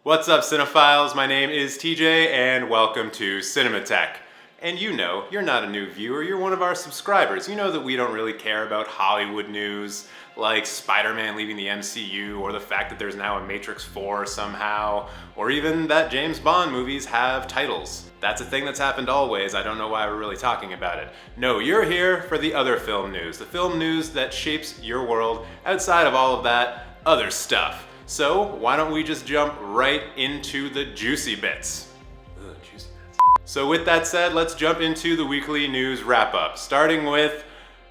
What's up, cinephiles? My name is TJ, and welcome to Cinemateq. And you know, you're not a new viewer, you're one of our subscribers. You know that we don't really care about Hollywood news, like Spider-Man leaving the MCU, or the fact that there's now a Matrix 4 somehow, or even that James Bond movies have titles. That's a thing that's happened always, I don't know why we're really talking about it. No, you're here for the other film news, the film news that shapes your world outside of all of that other stuff. So why don't we just jump right into the juicy bits? Juicy bits. So with that said, let's jump into the weekly news wrap-up, starting with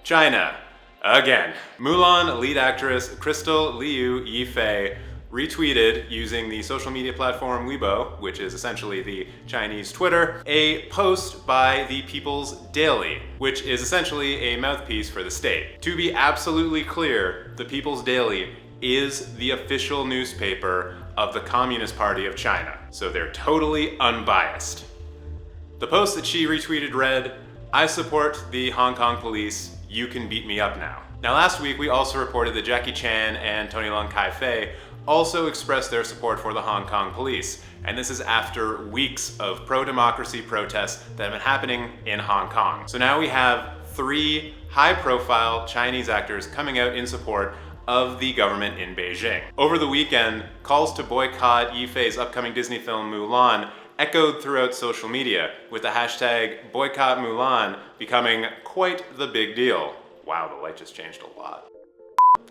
China. Again, Mulan lead actress Crystal Liu Tifei retweeted using the social media platform Weibo, which is essentially the Chinese Twitter, a post by the People's Daily, which is essentially a mouthpiece for the state. To be absolutely clear, the People's Daily is the official newspaper of the Communist Party of China, so they're totally unbiased. The post that she retweeted read, "I support the Hong Kong police, you can beat me up now." Now last week we also reported that Jackie Chan and Tony Leung Kai-fei also expressed their support for the Hong Kong police, and this is after weeks of pro-democracy protests that have been happening in Hong Kong. So now we have 3 high-profile Chinese actors coming out in support of the government in Beijing. Over the weekend, calls to boycott Yifei's upcoming Disney film Mulan echoed throughout social media, with the hashtag boycott Mulan becoming quite the big deal. Wow, the light just changed a lot.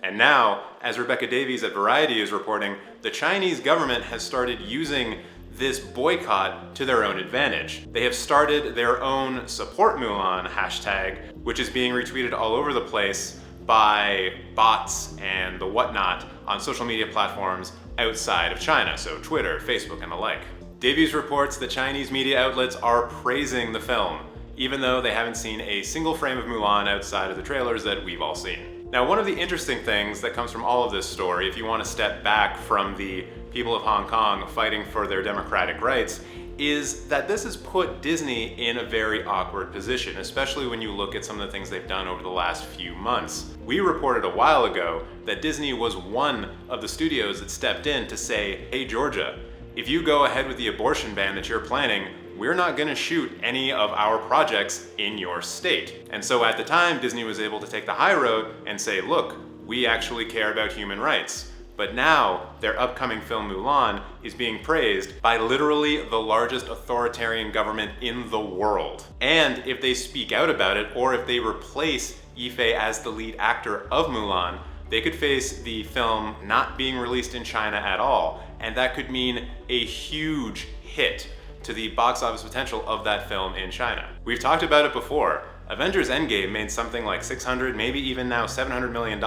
And now, as Rebecca Davies at Variety is reporting, the Chinese government has started using this boycott to their own advantage. They have started their own support Mulan hashtag, which is being retweeted all over the place by bots and the whatnot on social media platforms outside of China, so Twitter, Facebook, and the like. Davies reports that Chinese media outlets are praising the film, even though they haven't seen a single frame of Mulan outside of the trailers that we've all seen. Now, one of the interesting things that comes from all of this story, if you want to step back from the people of Hong Kong fighting for their democratic rights, is that this has put Disney in a very awkward position, especially when you look at some of the things they've done over the last few months. We reported a while ago that Disney was one of the studios that stepped in to say, hey Georgia, if you go ahead with the abortion ban that you're planning, we're not gonna shoot any of our projects in your state. And so at the time, Disney was able to take the high road and say, look, we actually care about human rights. But now, their upcoming film Mulan is being praised by literally the largest authoritarian government in the world. And if they speak out about it, or if they replace Yifei as the lead actor of Mulan, they could face the film not being released in China at all. And that could mean a huge hit to the box office potential of that film in China. We've talked about it before. Avengers Endgame made something like $600, maybe even now $700 million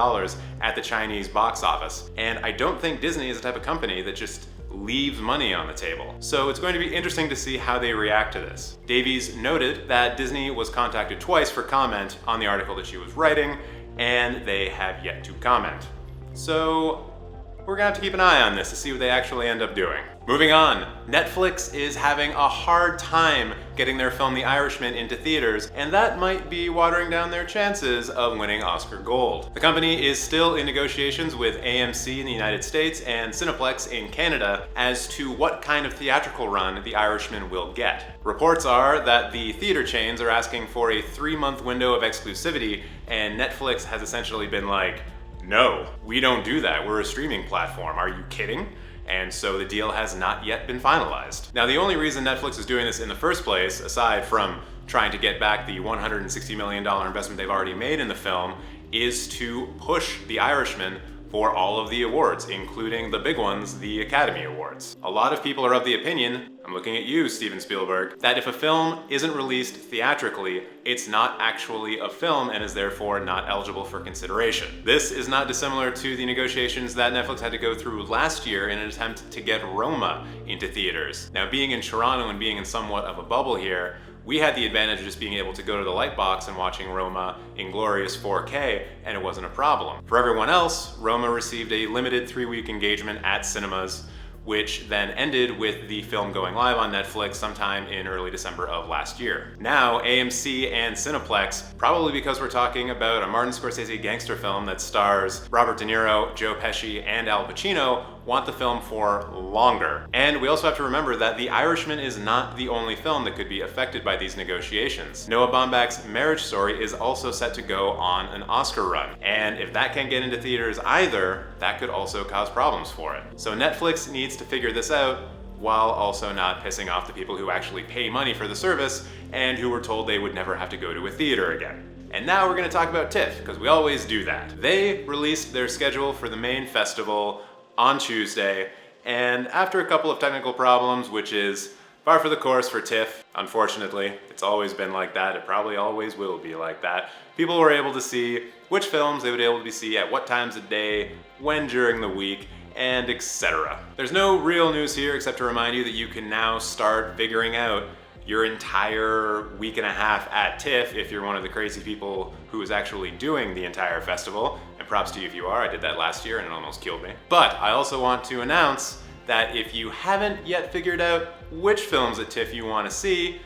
at the Chinese box office. And I don't think Disney is the type of company that just leaves money on the table. So it's going to be interesting to see how they react to this. Davies noted that Disney was contacted twice for comment on the article that she was writing, and they have yet to comment. So we're gonna have to keep an eye on this to see what they actually end up doing. Moving on, Netflix is having a hard time getting their film The Irishman into theaters, and that might be watering down their chances of winning Oscar Gold. The company is still in negotiations with AMC in the United States and Cineplex in Canada as to what kind of theatrical run The Irishman will get. Reports are that the theater chains are asking for a 3-month window of exclusivity, and Netflix has essentially been like, no, we don't do that. We're a streaming platform. Are you kidding? And so the deal has not yet been finalized. Now, the only reason Netflix is doing this in the first place, aside from trying to get back the $160 million investment they've already made in the film, is to push The Irishman for all of the awards, including the big ones, the Academy Awards. A lot of people are of the opinion, I'm looking at you, Steven Spielberg, that if a film isn't released theatrically, it's not actually a film and is therefore not eligible for consideration. This is not dissimilar to the negotiations that Netflix had to go through last year in an attempt to get Roma into theaters. Now, being in Toronto and being in somewhat of a bubble here, we had the advantage of just being able to go to the Lightbox and watching Roma in glorious 4K, and it wasn't a problem. For everyone else, Roma received a limited 3-week engagement at cinemas, which then ended with the film going live on Netflix sometime in early December of last year. Now, AMC and Cineplex, probably because we're talking about a Martin Scorsese gangster film that stars Robert De Niro, Joe Pesci, and Al Pacino, want the film for longer. And we also have to remember that The Irishman is not the only film that could be affected by these negotiations. Noah Baumbach's Marriage Story is also set to go on an Oscar run. And if that can't get into theaters either, that could also cause problems for it. So Netflix needs to figure this out while also not pissing off the people who actually pay money for the service and who were told they would never have to go to a theater again. And now we're going to talk about TIFF, because we always do that. They released their schedule for the main festival on Tuesday, and after a couple of technical problems, which is par for the course for TIFF, unfortunately, it's always been like that, it probably always will be like that, people were able to see which films they would be able to see at what times of day, when during the week, and etc. There's no real news here except to remind you that you can now start figuring out your entire week and a half at TIFF if you're one of the crazy people who is actually doing the entire festival. And props to you if you are, I did that last year and it almost killed me. But I also want to announce that if you haven't yet figured out which films at TIFF you want to see,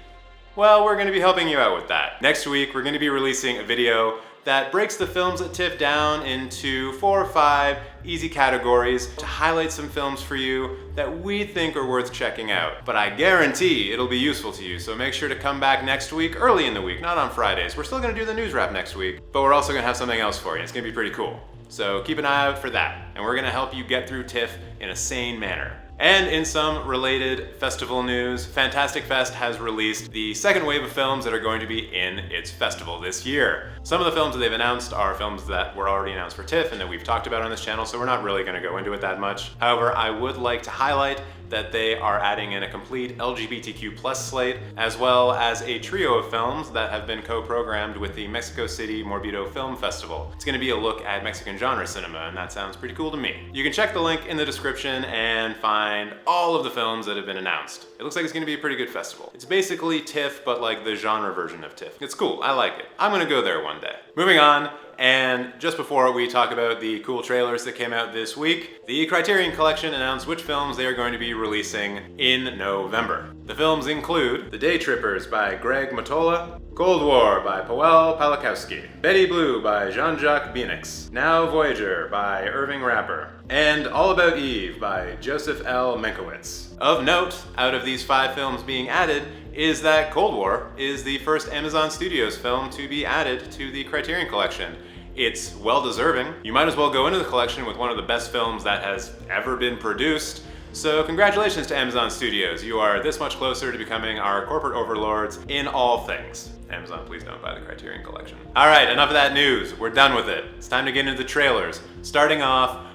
well, we're going to be helping you out with that. Next week, we're going to be releasing a video that breaks the films at TIFF down into 4 or 5 easy categories to highlight some films for you that we think are worth checking out. But I guarantee it'll be useful to you, so make sure to come back next week, early in the week, not on Fridays. We're still gonna do the news wrap next week, but we're also gonna have something else for you. It's gonna be pretty cool. So keep an eye out for that, and we're gonna help you get through TIFF in a sane manner. And in some related festival news, Fantastic Fest has released the second wave of films that are going to be in its festival this year. Some of the films that they've announced are films that were already announced for TIFF and that we've talked about on this channel, so we're not really going to go into it that much. However, I would like to highlight that they are adding in a complete LGBTQ+ slate, as well as a trio of films that have been co-programmed with the Mexico City Morbido Film Festival. It's gonna be a look at Mexican genre cinema, and that sounds pretty cool to me. You can check the link in the description and find all of the films that have been announced. It looks like it's gonna be a pretty good festival. It's basically TIFF, but like the genre version of TIFF. It's cool, I like it. I'm gonna go there one day. Moving on, and just before we talk about the cool trailers that came out this week, the Criterion Collection announced which films they are going to be releasing in November. The films include The Day Trippers by Greg Mottola, Cold War by Powell Palakowski, Betty Blue by Jean-Jacques Bienix, Now Voyager by Irving Rapper, and All About Eve by Joseph L. Menkowitz. Of note, out of these 5 films being added, is that Cold War is the first Amazon Studios film to be added to the Criterion Collection. It's well-deserving. You might as well go into the collection with one of the best films that has ever been produced. So congratulations to Amazon Studios. You are this much closer to becoming our corporate overlords in all things. Amazon, please don't buy the Criterion Collection. All right, enough of that news. We're done with it. It's time to get into the trailers. Starting off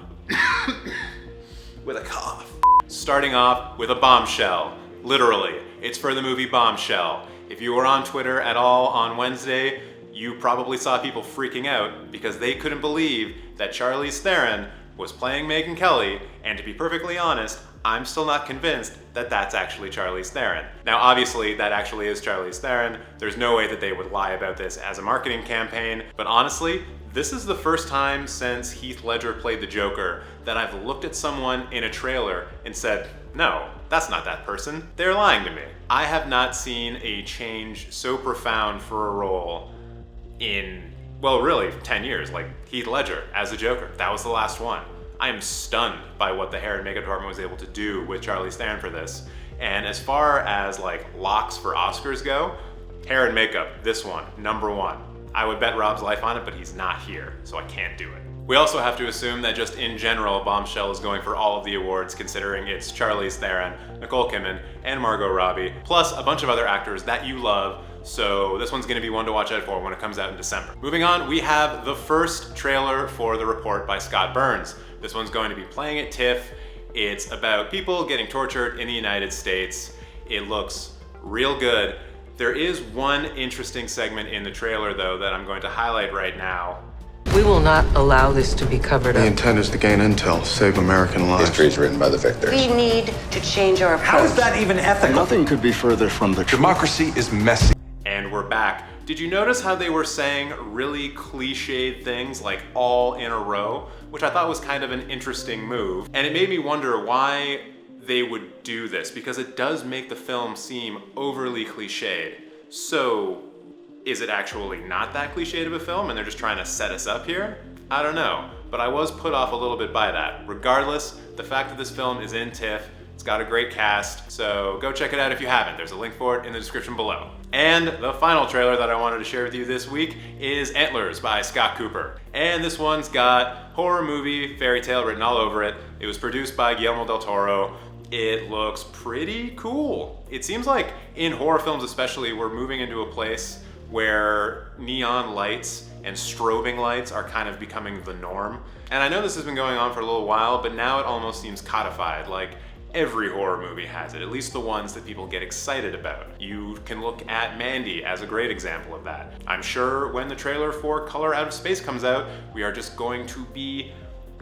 with a cough. Starting off with a bombshell. Literally, it's for the movie Bombshell. If you were on Twitter at all on Wednesday, you probably saw people freaking out because they couldn't believe that Charlize Theron was playing Megyn Kelly, and to be perfectly honest, I'm still not convinced that that's actually Charlize Theron. Now obviously that actually is Charlize Theron. There's no way that they would lie about this as a marketing campaign, but honestly, this is the first time since Heath Ledger played the Joker that I've looked at someone in a trailer and said, no, that's not that person. They're lying to me. I have not seen a change so profound for a role in, well, really 10 years, like Heath Ledger as the Joker. That was the last one. I am stunned by what the hair and makeup department was able to do with Charlize Theron for this. And as far as like locks for Oscars go, hair and makeup, this one, #1. I would bet Rob's life on it, but he's not here, so I can't do it. We also have to assume that just in general, Bombshell is going for all of the awards, considering it's Charlize Theron, Nicole Kidman, and Margot Robbie, plus a bunch of other actors that you love, so this one's gonna be one to watch out for when it comes out in December. Moving on, we have the first trailer for The Report by Scott Burns. This one's going to be playing at TIFF. It's about people getting tortured in the United States. It looks real good. There is one interesting segment in the trailer, though, that I'm going to highlight right now. We will not allow this to be covered up. The intent is to gain intel, save American lives. History is written by the victors. We need to change our approach. How is that even ethical? Nothing could be further from the truth. Democracy is messy. And we're back. Did you notice how they were saying really cliched things like all in a row? Which I thought was kind of an interesting move. And it made me wonder why they would do this, because it does make the film seem overly cliched. So is it actually not that cliched of a film and they're just trying to set us up here? I don't know, but I was put off a little bit by that. Regardless, the fact that this film is in TIFF, it's got a great cast, so go check it out if you haven't. There's a link for it in the description below. And the final trailer that I wanted to share with you this week is Antlers by Scott Cooper. And this one's got horror movie fairy tale written all over it. It was produced by Guillermo del Toro. It looks pretty cool. It seems like in horror films especially, we're moving into a place where neon lights and strobing lights are kind of becoming the norm. And I know this has been going on for a little while, but now it almost seems codified. Like, every horror movie has it, at least the ones that people get excited about. You can look at Mandy as a great example of that. I'm sure when the trailer for Color Out of Space comes out, we are just going to be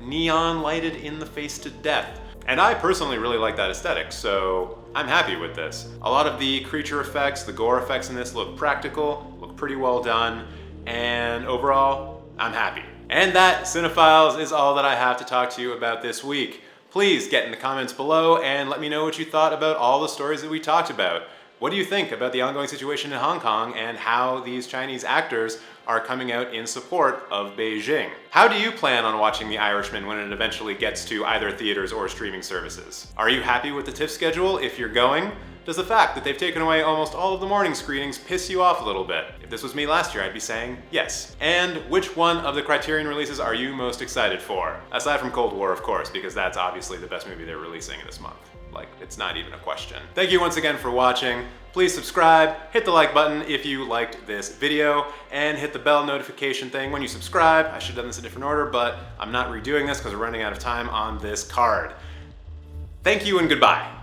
neon lighted in the face to death. And I personally really like that aesthetic, so I'm happy with this. A lot of the creature effects, the gore effects in this look practical, look pretty well done, and overall, I'm happy. And that, cinephiles, is all that I have to talk to you about this week. Please get in the comments below and let me know what you thought about all the stories that we talked about. What do you think about the ongoing situation in Hong Kong and how these Chinese actors are coming out in support of Beijing? How do you plan on watching The Irishman when it eventually gets to either theaters or streaming services? Are you happy with the TIFF schedule if you're going? Does the fact that they've taken away almost all of the morning screenings piss you off a little bit? If this was me last year, I'd be saying yes. And which one of the Criterion releases are you most excited for? Aside from Cold War, of course, because that's obviously the best movie they're releasing this month. Like, it's not even a question. Thank you once again for watching. Please subscribe, hit the like button if you liked this video, and hit the bell notification thing when you subscribe. I should have done this in a different order, but I'm not redoing this because we're running out of time on this card. Thank you and goodbye.